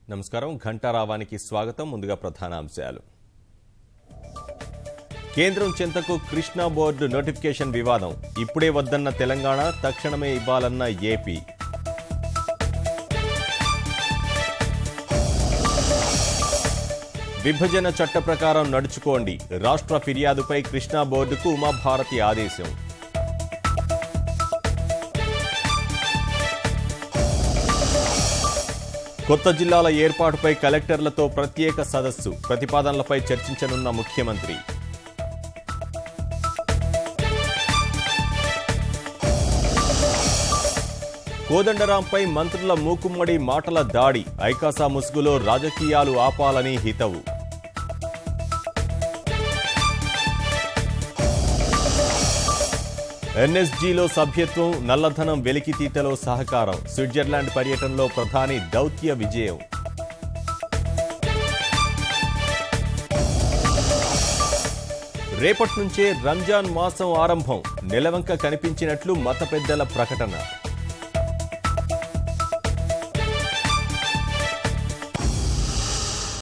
నమస్కారం ఘంటారావానికి స్వాగతం ముందుగా ప్రధానాంశాలు కేంద్రం చెంతకు కృష్ణా బోర్డు నోటిఫికేషన్ వివాదం ఇప్పుడే వద్దన్న తెలంగాణ తక్షణమే ఇవ్వాలన్న ఏపీ విభజన చట్ట ప్రకారం నడుచుకోండి రాష్ట్ర ఫిర్యాదుపై కృష్ణా బోర్డుకు ఉమాభారతి ఆదేశం కొత్త జిల్లాల ఏర్పాటుపై కలెక్టర్లతో ప్రత్యేక సదస్సు ప్రతిపాదనలపై చర్చించనున్న ముఖ్యమంత్రి కోదండరాంపై మంత్రుల మూకుమ్మడి మాటల దాడి ఐకాసా ముసుగులో రాజకీయాలు ఆపాలని హితవు ఎన్ఎస్జీలో సభ్యత్వం నల్లధనం వెలికితీతలో సహకారం స్విట్జర్లాండ్ పర్యటనలో ప్రధాని దౌత్య విజయం రేపటి నుంచే రంజాన్ మాసం ఆరంభం నెలవంక కనిపించినట్లు మత పెద్దల ప్రకటన